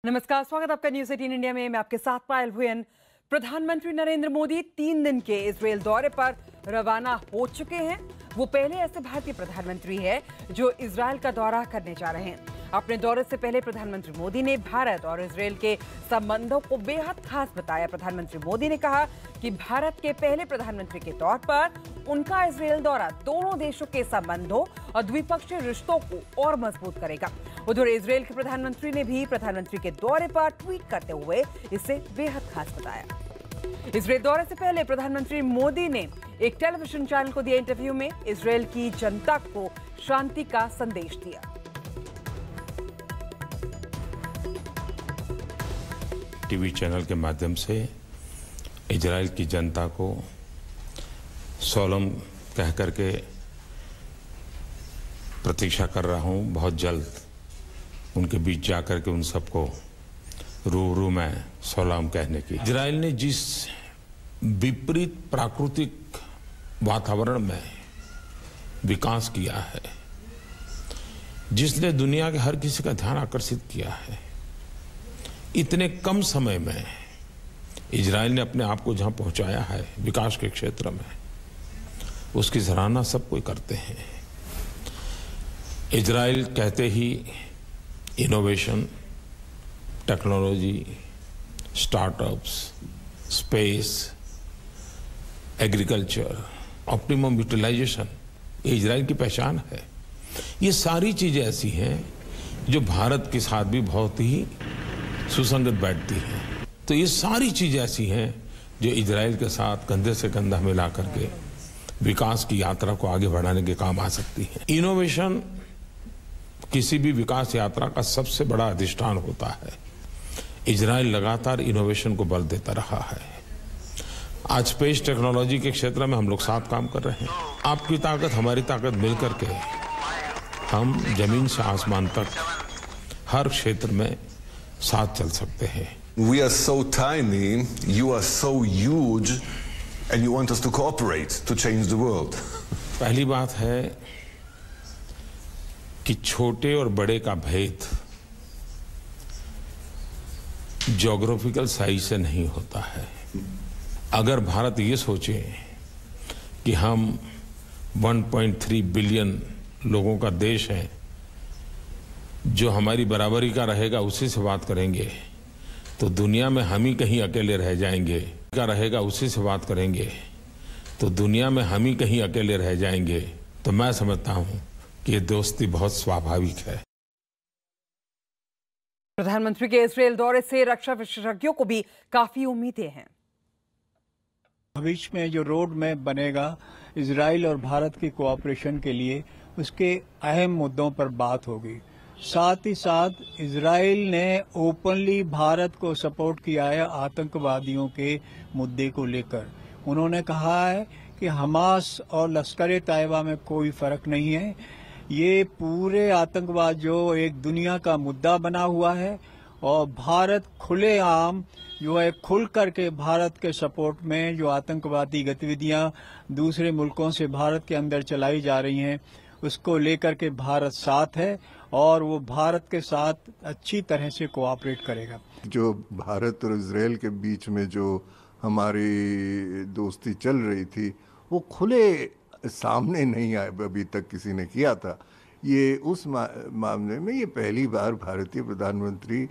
नमस्कार, स्वागत आपका न्यूज़ 18 इंडिया में। मैं आपके साथ पायल भुयन। प्रधानमंत्री नरेंद्र मोदी 3 दिन के इजरायल दौरे पर रवाना हो चुके हैं। वो पहले ऐसे भारतीय प्रधानमंत्री हैं जो इजरायल का दौरा करने जा रहे हैं। अपने दौरे से पहले प्रधानमंत्री मोदी ने भारत और इजरायल के संबंधों को बेहद खास बताया। प्रधानमंत्री मोदी ने कहा कि भारत के पहले प्रधानमंत्री के तौर पर उनका इजरायल दौरा दोनों देशों के संबंधों और द्विपक्षीय रिश्तों को और मजबूत करेगा। उधर इजरायल के प्रधानमंत्री ने भी प्रधानमंत्री के दौरे पर ट्वीट करते हुए इसे बेहद खास बताया। इजरायल दौरे से पहले प्रधानमंत्री मोदी ने एक टेलीविजन चैनल को दिए इंटरव्यू में इजरायल की जनता को शांति का संदेश दिया। टीवी चैनल के माध्यम से इजरायल की जनता को सोलम कह करके प्रतीक्षा कर रहा हूं। बहुत जल्द उनके बीच जाकर के उन सबको रूबरू में सलाम कहने की। इजरायल ने जिस विपरीत प्राकृतिक वातावरण में विकास किया है, जिसने दुनिया के हर किसी का ध्यान आकर्षित किया है, इतने कम समय में इजरायल ने अपने आप को जहां पहुंचाया है विकास के क्षेत्र में, उसकी सराहना सब कोई करते हैं। इजरायल कहते ही innovation, technology, startups, space, agriculture, optimum utilisation, ये इजरायल की पहचान है। ये सारी चीजें ऐसी हैं जो भारत के साथ भी बहुत ही सुसंगत बैठती हैं। तो ये सारी चीजें ऐसी हैं जो इजरायल के साथ कंधे से कंधा मिला करके विकास की यात्रा को आगे बढ़ाने के काम आ सकती है। इनोवेशन किसी भी विकास यात्रा का सबसे बड़ा अधिष्ठान होता है। इजरायल लगातार इनोवेशन को बल देता रहा है। आज स्पेस टेक्नोलॉजी के क्षेत्र में हम लोग साथ काम कर रहे हैं। आपकी ताकत, हमारी ताकत मिलकर के हम जमीन से आसमान तक हर क्षेत्र में साथ चल सकते हैं। We are so tiny, you are so huge, and you want us to cooperate to change the world. पहली बात है कि छोटे और बड़े का भेद ज्योग्राफिकल साइज से नहीं होता है। अगर भारत ये सोचे कि हम 1.3 बिलियन लोगों का देश है, जो हमारी बराबरी का रहेगा उसी से बात करेंगे, तो दुनिया में हम ही कहीं अकेले रह जाएंगे। का रहेगा उसी से बात करेंगे, तो दुनिया में हम ही कहीं अकेले रह जाएंगे। तो मैं समझता हूं कि ये दोस्ती बहुत स्वाभाविक है। प्रधानमंत्री के इजरायल दौरे से रक्षा विशेषज्ञों को भी काफी उम्मीदें हैं। भविष्य में जो रोड मैप बनेगा इजरायल और भारत की कोऑपरेशन के लिए, उसके अहम मुद्दों पर बात होगी। साथ ही साथ इजरायल ने ओपनली भारत को सपोर्ट किया है आतंकवादियों के मुद्दे को लेकर। उन्होंने कहा है कि हमास और लश्कर तैयबा में कोई फर्क नहीं है, ये पूरे आतंकवाद जो एक दुनिया का मुद्दा बना हुआ है, और भारत खुलेआम जो है खुल करके भारत के सपोर्ट में जो आतंकवादी गतिविधियां दूसरे मुल्कों से भारत के अंदर चलाई जा रही हैं, उसको लेकर के भारत साथ है और वो भारत के साथ अच्छी तरह से कोऑपरेट करेगा। जो भारत और इजरायल के बीच में जो हमारी दोस्ती चल रही थी, वो खुले सामने नहीं आए, अभी तक किसी ने किया था। ये उस मामले में ये पहली बार भारतीय प्रधानमंत्री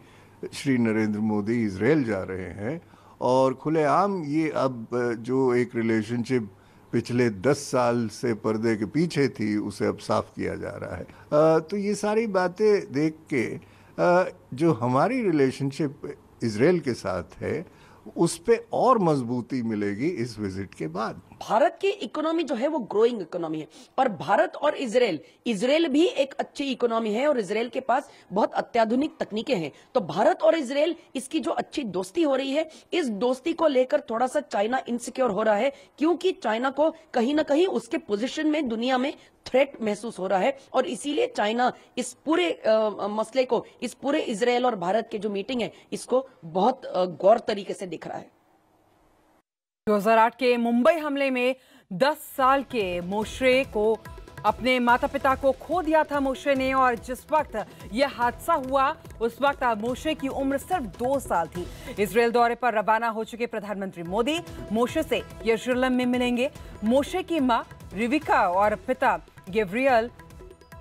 श्री नरेंद्र मोदी इजरायल जा रहे हैं, और खुलेआम ये अब जो एक रिलेशनशिप पिछले 10 साल से पर्दे के पीछे थी, उसे अब साफ किया जा रहा है। तो ये सारी बातें देख के जो हमारी रिलेशनशिप इजरायल के साथ है, उस पे और मजबूती मिलेगी इस विजिट के बाद। भारत की इकोनॉमी जो है वो ग्रोइंग इकोनॉमी है, और भारत और इजरायल भी एक अच्छी इकोनॉमी है, और इजरायल के पास बहुत अत्याधुनिक तकनीकें हैं। तो भारत और इजरायल, इसकी जो अच्छी दोस्ती हो रही है, इस दोस्ती को लेकर थोड़ा सा चाइना इनसिक्योर हो रहा है, क्योंकि चाइना को कहीं ना कहीं उसके पोजीशन में दुनिया में थ्रेट महसूस हो रहा है, और इसीलिए चाइना इस पूरे मसले को, इस पूरे इजरायल और भारत के जो मीटिंग है, इसको बहुत गौर तरीके से देख रहा है। 2008 के मुंबई हमले में 10 साल के मोशरे को अपने माता पिता को खो दिया था मोशे ने, और जिस वक्त यह हादसा हुआ उस वक्त मोशे की उम्र सिर्फ 2 साल थी। इजराइल दौरे पर रवाना हो चुके प्रधानमंत्री मोदी मोशे से यरूशलेम में मिलेंगे। मोशे की मां रिविका और पिता गैब्रियल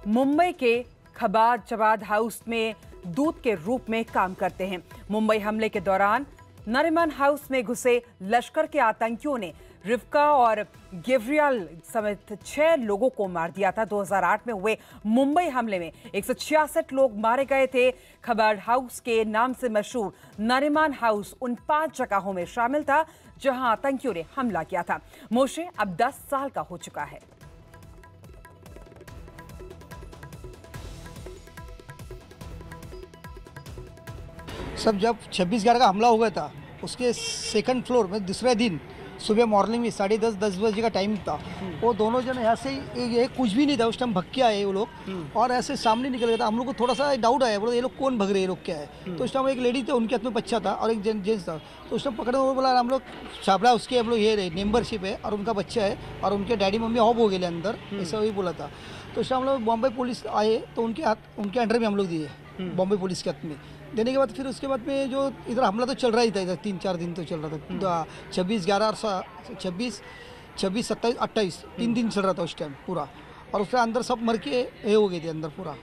मुंबई के खबाद चबाद हाउस में दूत के रूप में काम करते हैं। मुंबई हमले के दौरान नरिमन हाउस में घुसे लश्कर के आतंकियों ने रिवका और गैब्रियल समेत 6 लोगों को मार दिया था। 2008 में हुए मुंबई हमले में 166 लोग मारे गए थे। खबाड हाउस के नाम से मशहूर नरिमन हाउस उन 5 जगहों में शामिल था जहां आतंकियों ने हमला किया था। मोशे अब 10 साल का हो चुका है। सब जब 26/11 का हमला हुआ था उसके सेकंड फ्लोर में दूसरे दिन सुबह मॉर्निंग में 10:30 बजे का टाइम था। वो दोनों जन यहाँ से ये कुछ भी नहीं था उस टाइम, भग के आए वो लोग और ऐसे सामने निकल गया था। हम लोग को थोड़ा सा डाउट आया, बोला ये लोग कौन भग रहे, ये लोग क्या है। तो उस टाइम एक लेडी थी, उनके हाथ में बच्चा था और एक जेंट्स था। तो उस टाइम पकड़े वो बोला हम लोग छापड़ा उसके हम लोग ये मेंबरशिप है और उनका बच्चा है और उनके डैडी मम्मी ऑफ हो गए अंदर, ऐसा वही बोला था। तो उस टाइम हम लोग बॉम्बे पुलिस आए तो उनके अंडर में हम लोग दिए बॉम्बे पुलिस के हाथ में देने के बाद फिर उसके बाद में जो इधर हमला तो चल रहा ही था, इधर 3-4 दिन तो चल रहा था। 26/11 और 26, 27, 28 3 दिन चल रहा था उस टाइम पूरा। और उसके अंदर सब मर के ये हो गए थे अंदर पूरा।